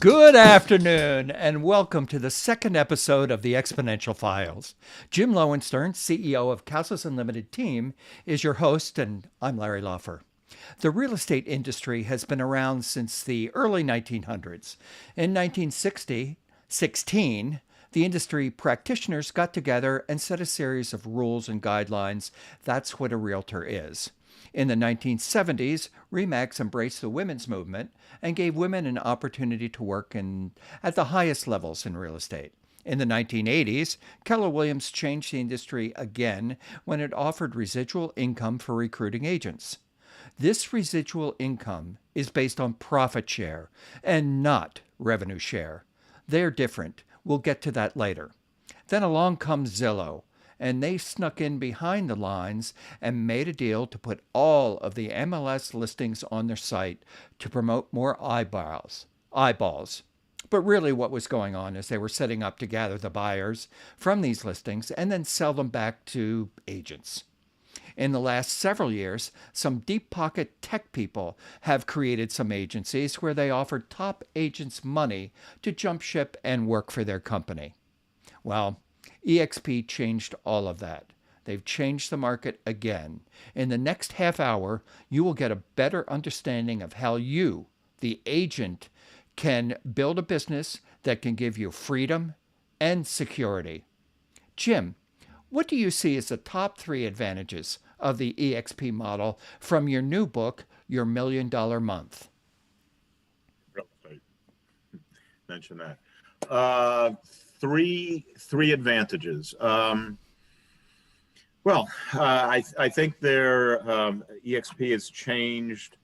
Good afternoon, and welcome to the second episode of the Exponential Files. Jim Lowenstern, CEO of Castles Unlimited Team, is your host, and I'm Larry Lawfer. The real estate industry has been around since the early 1900s. In 1916, the industry practitioners got together and set a series of rules and guidelines. That's what a realtor is. In the 1970s, RE/MAX embraced the women's movement and gave women an opportunity to work at the highest levels in real estate. In the 1980s, Keller Williams changed the industry again when it offered residual income for recruiting agents. This residual income is based on profit share and not revenue share. They're different. We'll get to that later. Then along comes Zillow, and they snuck in behind the lines and made a deal to put all of the MLS listings on their site to promote more eyeballs. But really what was going on is they were setting up to gather the buyers from these listings and then sell them back to agents. In the last several years, some deep pocket tech people have created some agencies where they offered top agents money to jump ship and work for their company. Well, eXp changed all of that. They've changed the market again. In the next half hour, you will get a better understanding of how you, the agent, can build a business that can give you freedom and security. Jim, what do you see as the top 3 advantages of the eXp model from your new book, Your $1 Million Month? Real estate. Mention that. Three advantages. I think eXp has changed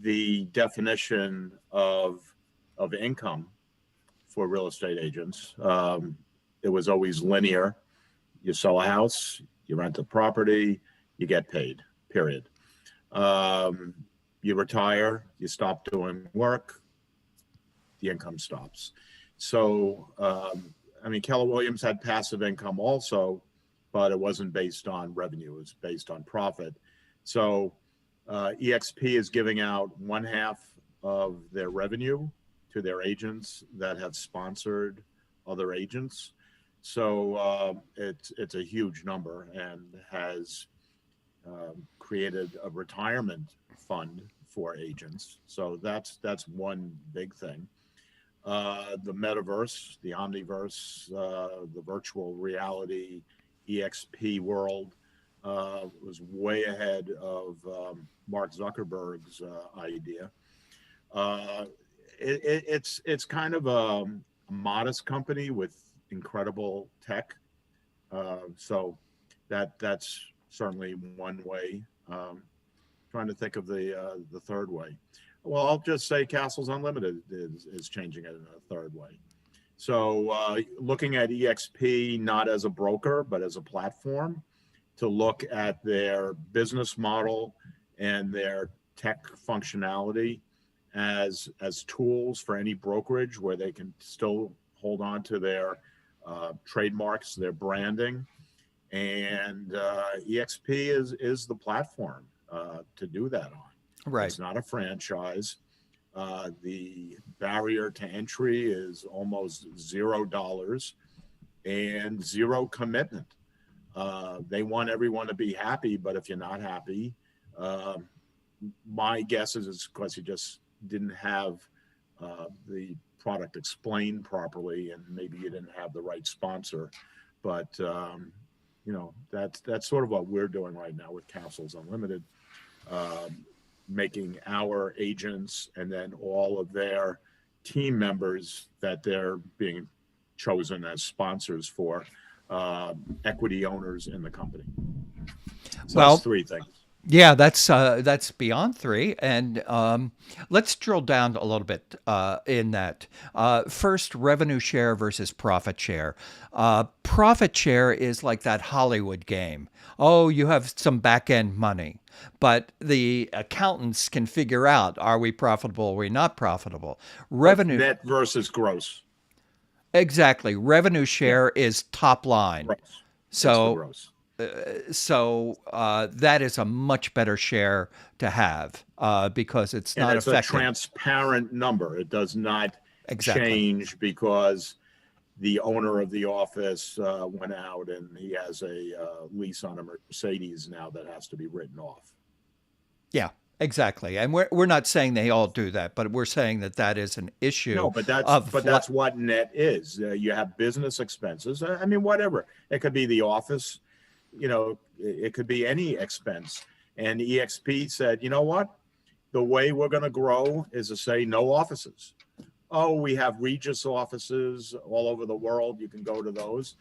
the definition of income for real estate agents. It was always linear. You sell a house, you rent a property, you get paid, period. You retire, you stop doing work, the income stops. So, Keller Williams had passive income also, but it wasn't based on revenue. It was based on profit. So eXp is giving out 1/2 of their revenue to their agents that have sponsored other agents. So it's a huge number and has created a retirement fund for agents. So that's one big thing. The metaverse, the omniverse, the virtual reality eXp world was way ahead of Mark Zuckerberg's idea. It's kind of a modest company with incredible tech. So that's certainly one way. Trying to think of the third way. Well, I'll just say Castles Unlimited is changing it in a third way. So looking at eXp not as a broker, but as a platform to look at their business model and their tech functionality as tools for any brokerage where they can still hold on to their trademarks, their branding. And eXp is the platform to do that on. Right. It's not a franchise. The barrier to entry is almost $0 and zero commitment. They want everyone to be happy, but if you're not happy, my guess is it's because you just didn't have the product explained properly, and maybe you didn't have the right sponsor. But that's sort of what we're doing right now with Castles Unlimited. Making our agents and then all of their team members that they're being chosen as sponsors for equity owners in the company. So that's 3 things. Yeah, that's beyond 3, and let's drill down a little bit in that. First, revenue share versus profit share. Profit share is like that Hollywood game. Oh, you have some back-end money, but the accountants can figure out, are we profitable, are we not profitable? Revenue net versus gross. Exactly. Revenue share is top line. Gross. So gross. That is a much better share to have because it's not it's affecting. a transparent number. It does not Exactly. change because the owner of the office went out and he has a lease on a Mercedes now that has to be written off. Yeah, exactly. And we're not saying they all do that, but we're saying that that is an issue No, but that's of but that's what net is. You have business expenses. I mean, whatever. It could be the office. It could be any expense. And eXp said, you know what? The way we're going to grow is to say no offices. Oh, we have Regis offices all over the world. You can go to those.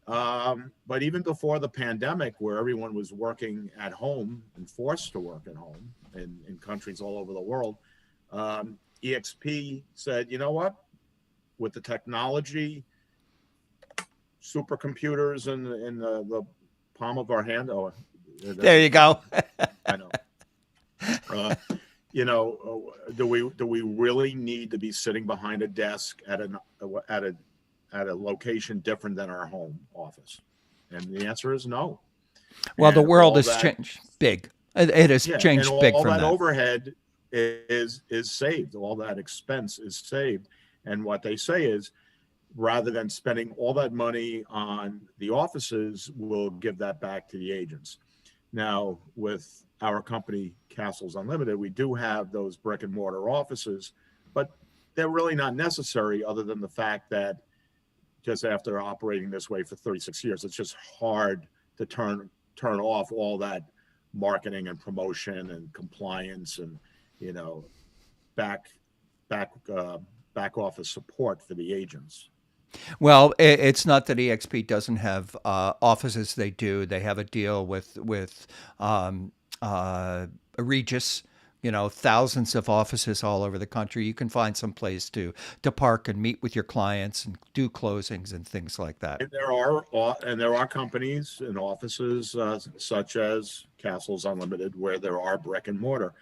But even before the pandemic, where everyone was working at home and forced to work at home in countries all over the world, eXp said, you know what? With the technology, supercomputers in the palm of our hand. Oh, that's there a you terrible. go. I know. Uh, do we really need to be sitting behind a desk at a location different than our home office? And the answer is no. Well, the And world all has that, changed big. It has yeah, and changed big all from that that. overhead is saved. All that expense is saved. And what they say is, rather than spending all that money on the offices, we'll give that back to the agents. Now, with our company, Castles Unlimited, we do have those brick and mortar offices, but they're really not necessary other than the fact that just after operating this way for 36 years, it's just hard to turn off all that marketing and promotion and compliance and, you know, back back back office support for the agents. Well, it's not that eXp doesn't have offices. They do. They have a deal with um, uh, Regis. You know, thousands of offices all over the country. You can find some place to park and meet with your clients and do closings and things like that. And there are companies and offices such as Castles Unlimited where there are brick and mortar,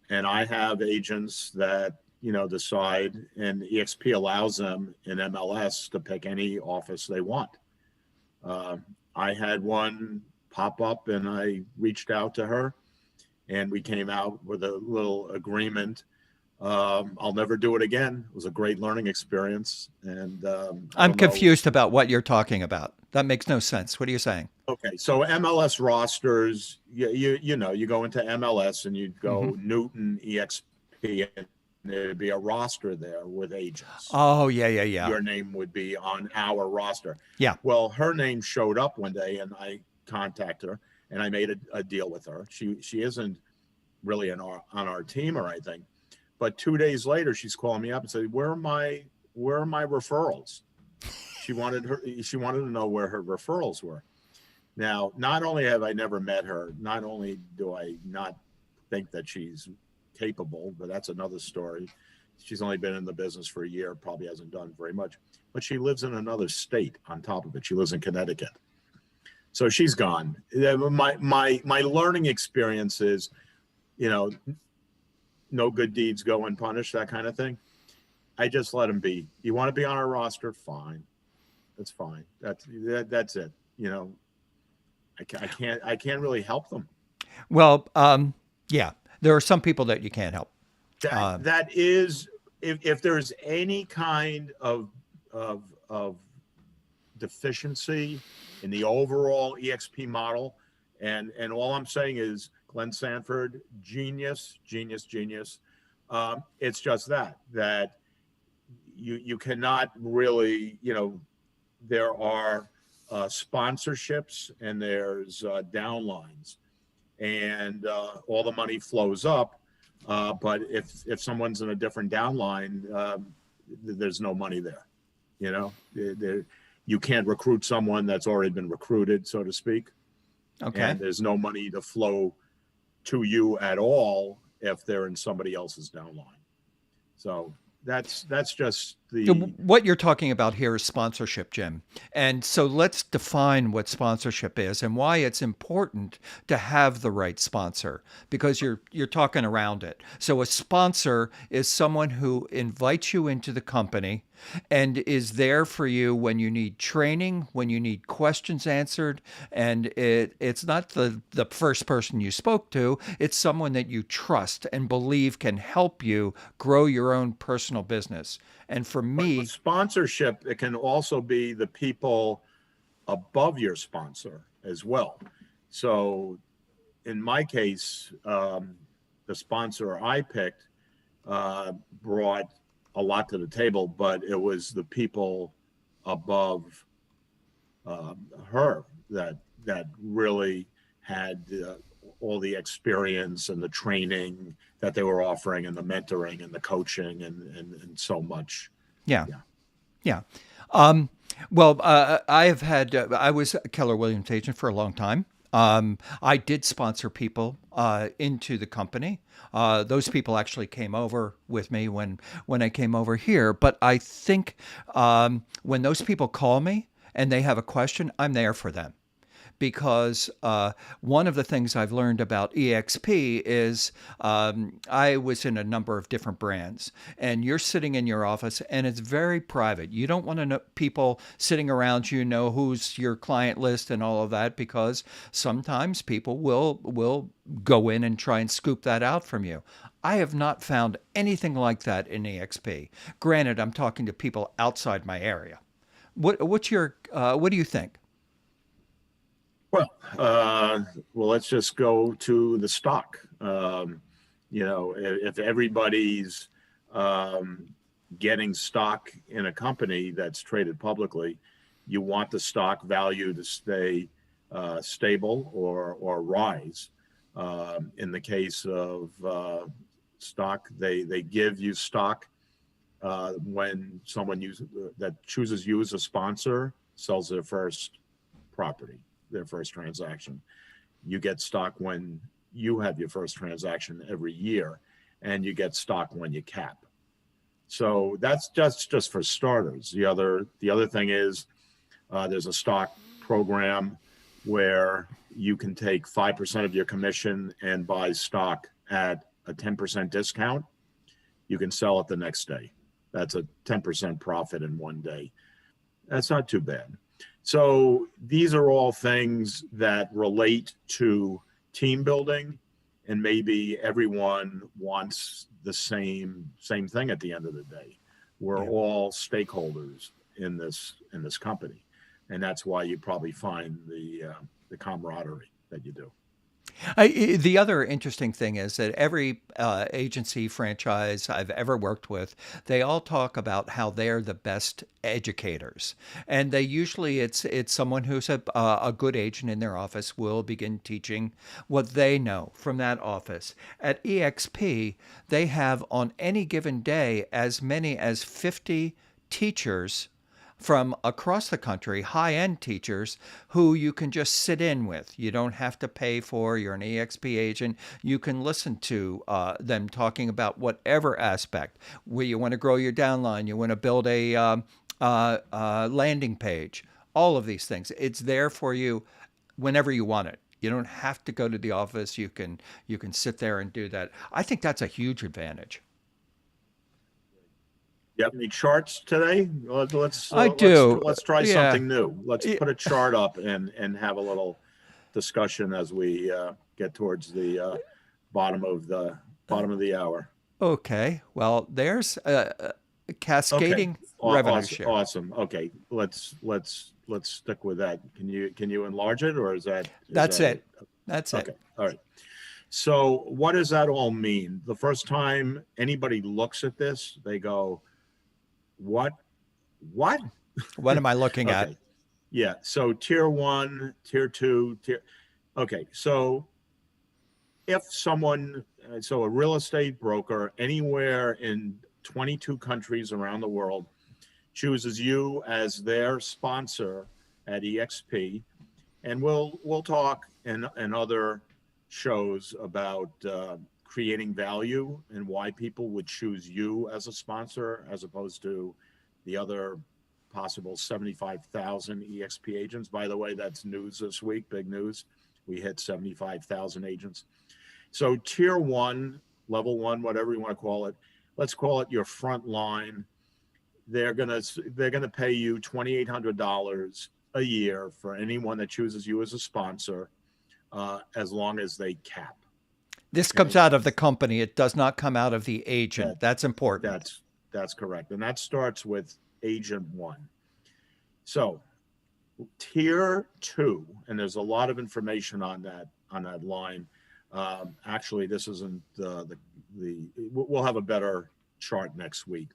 and I have agents that decide, and EXP allows them in MLS to pick any office they want. Uh, I had one pop up, and I reached out to her, and we came out with a little agreement. I'll never do it again. It was a great learning experience, and I I'm don't know. confused about what you're talking about. That makes no sense. What are you saying? Okay, so MLS rosters, you go into MLS and you Hmm. go Newton EXP, and there'd be a roster there with agents. Oh, yeah, yeah, yeah, Your name would be on our roster. yeah. Well, her name showed up one day, and I contacted her, and I made a deal with her. She isn't really on our team or anything, but 2 days later, she's calling me up and said, "Where are my referrals?" She wanted to know where her referrals were. Now, not only have I never met her, not only do I not think that she's capable, but that's another story. She's only been in the business for a year, probably hasn't done very much, but she lives in another state on top of it. She lives in Connecticut. So she's gone. My learning experience is, you know, no good deeds go unpunished, that kind of thing. I just let them be. You want to be on our roster? Fine. That's fine. That's it. I can't really help them. Well, yeah, there are some people that you can't help. That Uh, that is, if there's any kind of deficiency in the overall EXP model, and all I'm saying is Glenn Sanford, genius, genius, genius. It's just that you cannot really, there are sponsorships and there's downlines, and all the money flows up. But if someone's in a different downline, there's no money there. You can't recruit someone that's already been recruited, so to speak, okay. and there's no money to flow to you at all if they're in somebody else's downline. So that's just the What you're talking about here is sponsorship, Jim. And so let's define what sponsorship is and why it's important to have the right sponsor because you're talking around it. So a sponsor is someone who invites you into the company and is there for you when you need training, when you need questions answered, and it's not the first person you spoke to, it's someone that you trust and believe can help you grow your own personal business. And for But with me, sponsorship, it can also be the people above your sponsor as well. So in my case, the sponsor I picked brought a lot to the table, but it was the people above her that really had all the experience and the training that they were offering, and the mentoring and the coaching, and so much. yeah, Yeah. yeah. Um, well, I have had, I was a Keller Williams agent for a long time. I did sponsor people into the company. Those people actually came over with me when I came over here. But I think when those people call me and they have a question, I'm there for them, because one of the things I've learned about eXp is I was in a number of different brands, and you're sitting in your office and it's very private. You don't want to know people sitting around you know who's your client list and all of that, because sometimes people will go in and try and scoop that out from you. I have not found anything like that in eXp. Granted, I'm talking to people outside my area. What do you think? Well, well, let's just go to the stock. If everybody's um, getting stock in a company that's traded publicly, you want the stock value to stay stable or rise. In the case of stock, they give you stock when someone that chooses you as a sponsor sells their first property, their first transaction. You get stock when you have your first transaction every year, and you get stock when you cap. So that's just for starters. The other thing is there's a stock program where you can take 5% of your commission and buy stock at a 10% discount. You can sell it the next day. That's a 10% profit in one day. That's not too bad. So these are all things that relate to team building, and maybe everyone wants the same thing at the end of the day. We're Yeah. all stakeholders in this company, and that's why you probably find the camaraderie that you do. The other interesting thing is that every agency franchise I've ever worked with, they all talk about how they're the best educators, and they usually it's someone who's a good agent in their office will begin teaching what they know from that office. At EXP, they have on any given day as many as 50 teachers from across the country, high end teachers who you can just sit in with. You don't have to pay for, you're an EXP agent. You can listen to them talking about whatever aspect. Where you want to grow your downline, you want to build a landing page, all of these things. It's there for you whenever you want it. You don't have to go to the office. You can sit there and do that. I think that's a huge advantage. You have any charts today? Let's I let's do. let's try Yeah. something new. Let's put a chart up and have a little discussion as we get towards the bottom of the bottom of the hour. Okay. Well, there's a Okay. cascading revenue Awesome. share. Awesome. Okay. Let's stick with that. Can you enlarge it, or is That's that it? it. That's it. Okay. All right. So what does that all mean? The first time anybody looks at this, they go, "What? What?" What am I looking at? Okay. Yeah. So tier one, tier two, tier. Okay. So if someone, so a real estate broker anywhere in 22 countries around the world chooses you as their sponsor at eXp, and we'll talk in other shows about creating value and why people would choose you as a sponsor as opposed to the other possible 75,000 EXP agents. By the way, that's news this week, big news. We hit 75,000 agents. So tier one, level one, whatever you want to call it, let's call it your front line. They're gonna pay you $2,800 a year for anyone that chooses you as a sponsor, as long as they cap. This comes Okay, out of the company. It does not come out of the agent. that That's important. that's That's correct. And that starts with agent one. So tier two, and there's a lot of information on that line. Actually, this isn't we'll have a better chart next week,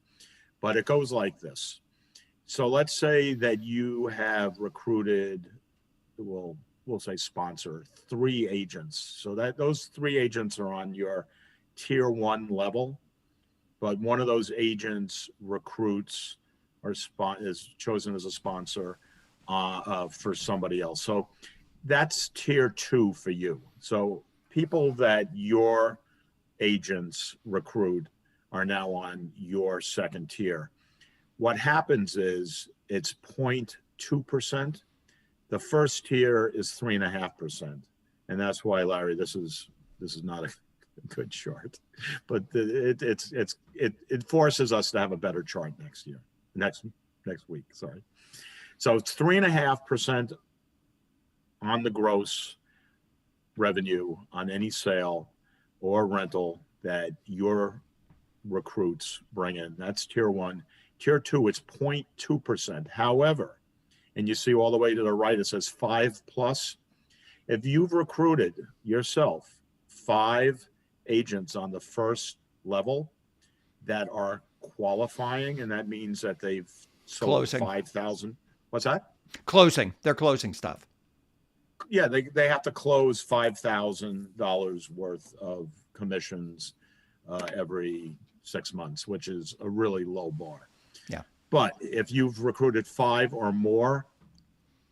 but it goes like this. So let's say that you have recruited, we'll say sponsor 3 agents. So that those 3 agents are on your tier 1 level, but one of those agents recruits or is chosen as a sponsor for somebody else. So that's tier 2 for you. So people that your agents recruit are now on your second tier. What happens is it's 0.2%. The first tier is 3.5%. And that's why, Larry, this is not a good chart, but it forces us to have a better chart next week. Sorry. So it's 3.5% on the gross revenue on any sale or rental that your recruits bring in. That's tier 1. Tier 2, it's 0.2%. However, and you see all the way to the right, it says 5 plus. If you've recruited yourself 5 agents on the first level that are qualifying, and that means that they've sold 5,000. What's that? Closing. They're closing stuff. Yeah, they have to close $5,000 worth of commissions every 6 months, which is a really low bar. Yeah. But if you've recruited 5 or more,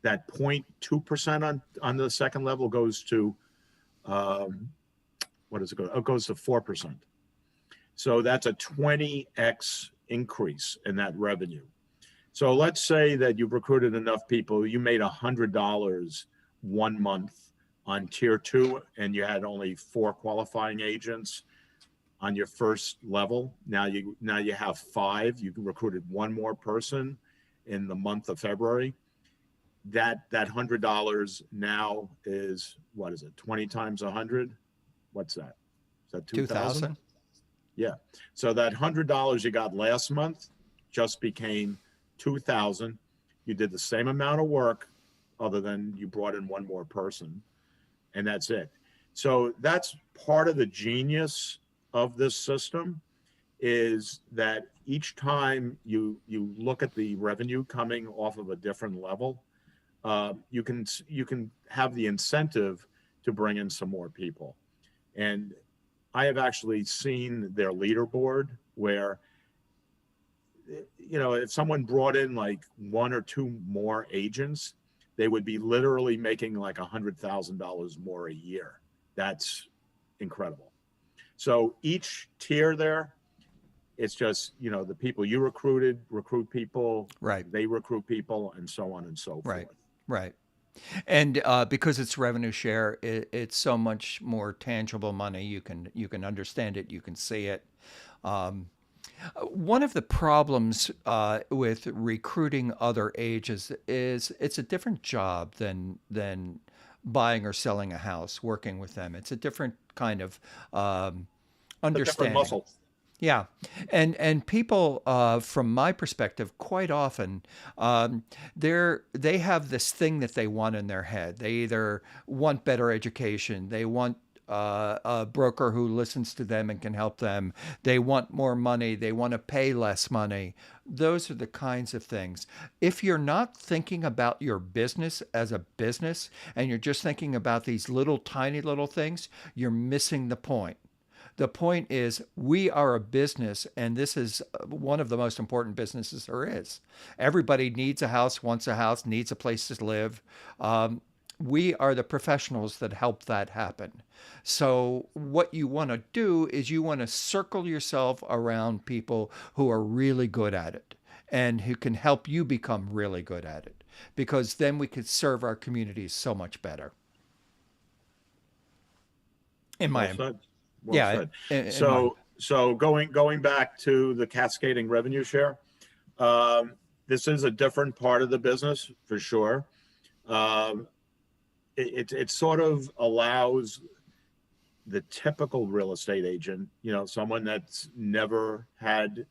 that 0.2% on the second level goes to what does it go? It goes to 4%. So that's a 20x increase in that revenue. So let's say that you've recruited enough people, you made $100 1 month on tier 2, and you had only 4 qualifying agents on your first level. Now you have 5. You recruited 1 more person in the month of February. That $100 now is, what is it? 20 times 100. What's that? Is that 2,000? Yeah. So that $100 you got last month just became 2,000. You did the same amount of work, other than you brought in 1 more person, and that's it. So that's part of the genius of this system, is that each time you look at the revenue coming off of a different level, you can have the incentive to bring in some more people. And I have actually seen their leaderboard where, if someone brought in like 1 or 2 more agents, they would be literally making like $100,000 more a year. That's incredible. So each tier there, it's just, the people you recruit people, right? They recruit people, and so on and so forth. Right. And because it's revenue share, it's so much more tangible money. You can understand it. You can see it. One of the problems with recruiting other ages is it's a different job than buying or selling a house, working with them. It's a different kind of understanding. Different muscle. Yeah, and people, from my perspective, quite often, they have this thing that they want in their head. They either want better education, they want a broker who listens to them and can help them. They want more money. They want to pay less money. Those are the kinds of things. If you're not thinking about your business as a business and you're just thinking about these tiny little things, you're missing the point. The point is, we are a business, and this is one of the most important businesses there is. Everybody needs a house, wants a house, needs a place to live. We are the professionals that help that happen. So what you want to do is you want to circle yourself around people who are really good at it and who can help you become really good at it, because then we could serve our communities so much better. In my opinion. Well said. So going back to the cascading revenue share, this is a different part of the business for sure. It sort of allows the typical real estate agent, someone that's never had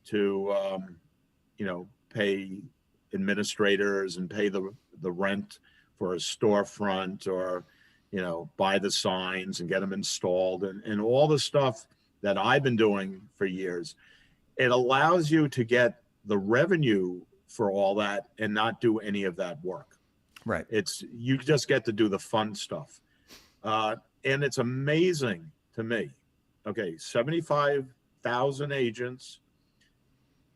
to, pay administrators and pay the rent for a storefront, or, buy the signs and get them installed, and all the stuff that I've been doing for years. It allows you to get the revenue for all that and not do any of that work. Right. You just get to do the fun stuff. And it's amazing to me. Okay, 75,000 agents,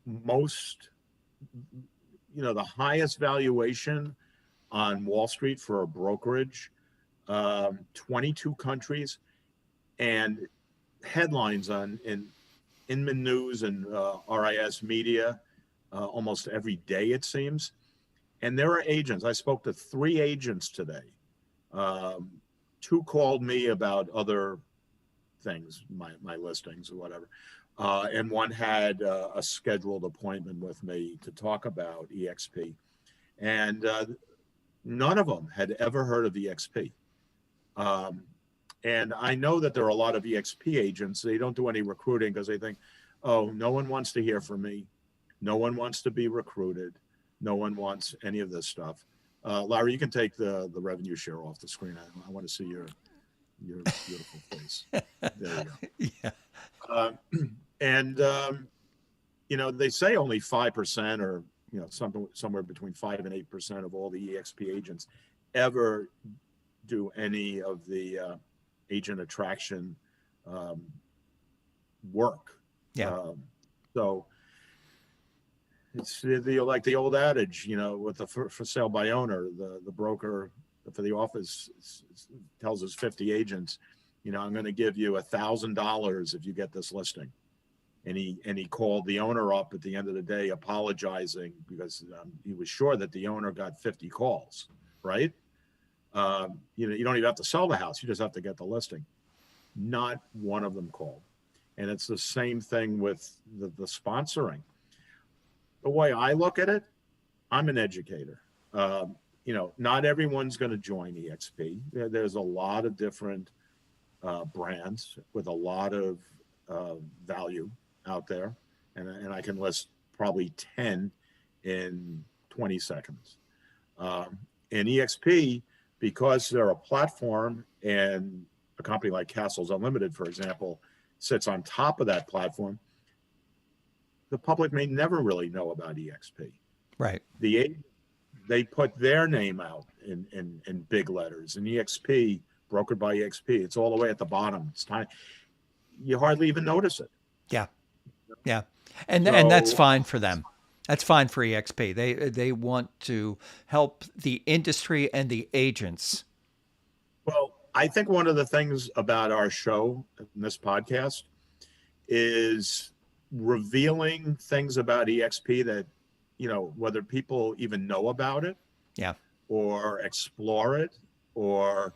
most, the highest valuation on Wall Street for a brokerage, 22 countries, and headlines in Inman News and RIS Media almost every day, it seems. And there are agents. I spoke to 3 agents today. 2 called me about other things, my listings or whatever. And 1 had a scheduled appointment with me to talk about eXp. And none of them had ever heard of eXp. And I know that there are a lot of eXp agents. They don't do any recruiting because they think, oh, no one wants to hear from me. No one wants to be recruited. No one wants any of this stuff. Larry, you can take the revenue share off the screen. I want to see your beautiful face. There you go. Yeah. And they say only 5%, or somewhere between 5 and 8% of all the eXp agents ever do any of the agent attraction work. Yeah. So it's like the old adage, with the for sale by owner, the broker for the office tells his 50 agents, I'm going to give you $1,000 if you get this listing. And he called the owner up at the end of the day apologizing because he was sure that the owner got 50 calls, right? You don't even have to sell the house. You just have to get the listing. Not one of them called. And it's the same thing with the sponsoring. The way I look at it, I'm an educator. Not everyone's going to join eXp. There's a lot of different brands with a lot of value out there. And I can list probably 10 in 20 seconds. And eXp, because they're a platform, and a company like Castles Unlimited, for example, sits on top of that platform, the public may never really know about eXp. Right. They put their name out in big letters. And eXp, brokered by eXp, it's all the way at the bottom. It's tiny. You hardly even notice it. Yeah. Yeah. And that's fine for them. That's fine for eXp. They want to help the industry and the agents. Well, I think one of the things about our show in this podcast is revealing things about eXp that, whether people even know about it, yeah, or explore it, or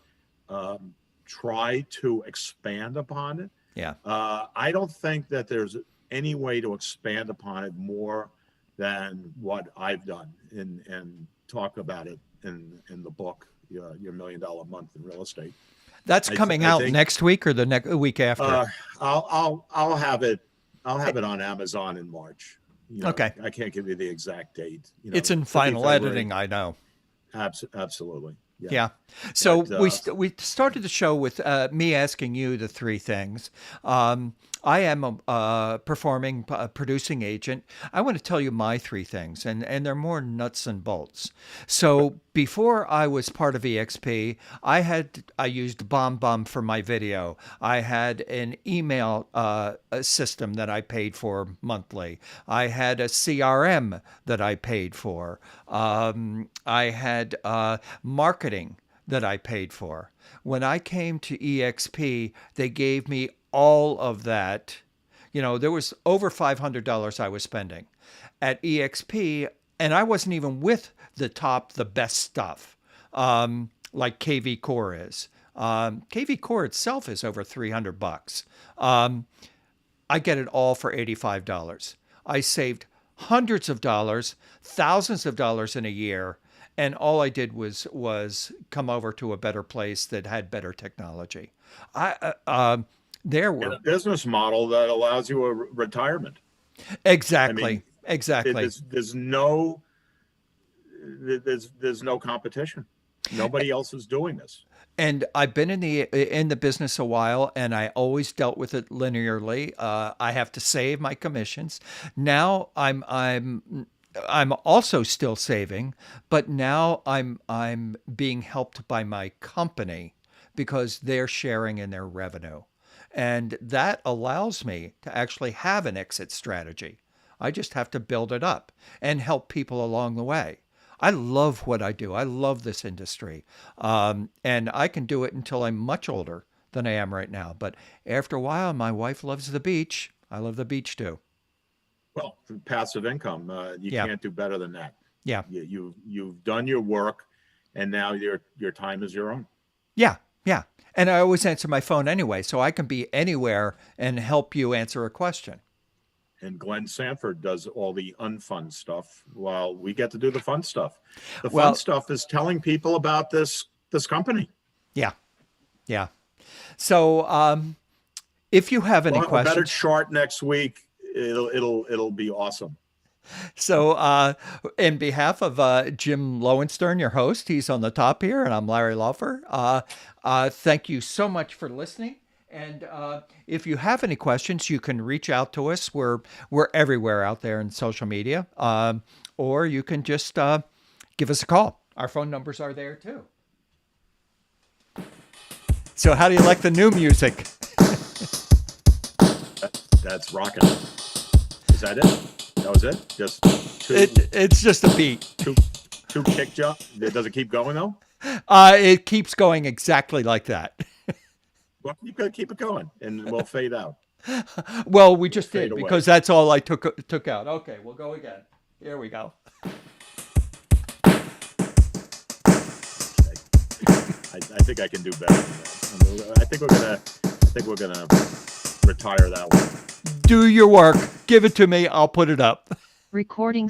try to expand upon it. Yeah. I don't think that there's any way to expand upon it more than what I've done and talk about it in the book, your $1 Million Month in Real Estate. That's coming out next week or the next week after. I'll have it. I'll have it on Amazon in March. Okay. I can't give you the exact date. It's in final editing, I know. Absolutely. Yeah. So we started the show with me asking you the 3 things. I am a performing, producing agent. I want to tell you my 3 things, and they're more nuts and bolts. So before I was part of eXp, I used BombBomb for my video. I had an email system that I paid for monthly. I had a CRM that I paid for. I had marketing that I paid for. When I came to eXp, they gave me all of that. There was over $500 I was spending at eXp, and I wasn't even with the best stuff, like KV Core is. KV Core itself is over $300. I get it all for $85. I saved hundreds of dollars, thousands of dollars in a year, and all I did was come over to a better place that had better technology. There were a business model that allows you a retirement. I mean, Exactly. Exactly. there's no competition. Nobody else is doing this. And I've been in the business a while, and I always dealt with it linearly. I have to save my commissions. Now I'm also still saving, but now I'm being helped by my company because they're sharing in their revenue. And that allows me to actually have an exit strategy. I just have to build it up and help people along the way. I love what I do. I love this industry. And I can do it until I'm much older than I am right now. But after a while, my wife loves the beach. I love the beach too. Well, passive income, you Yeah. can't do better than that. Yeah. You've done your work, and now your time is your own. Yeah. Yeah. And I always answer my phone anyway, so I can be anywhere and help you answer a question. And Glenn Sanford does all the unfun stuff while we get to do the fun stuff. The fun Well, stuff is telling people about this company. yeah. Yeah. So if you have We'll any have a better questions, chart next week. It'll be awesome. so in behalf of Jim Lowenstern, your host, he's on the top here, and I'm Larry Lawfer. Thank you so much for listening. And if you have any questions, you can reach out to us. We're everywhere out there in social media, or you can just give us a call. Our phone numbers are there too. So, how do you like the new music? That's rocking. Is that it? That was it? Just It's just a beat. two kick jump. Does it keep going though? It keeps going exactly like that. Well, keep it going, and we'll fade out. Well, we just Fade did away. because that's all I took out. Okay, we'll go again. Here we go. I think I can do better than that. I mean, I think we're gonna retire that one. Do your work. Give it to me. I'll put it up. Recording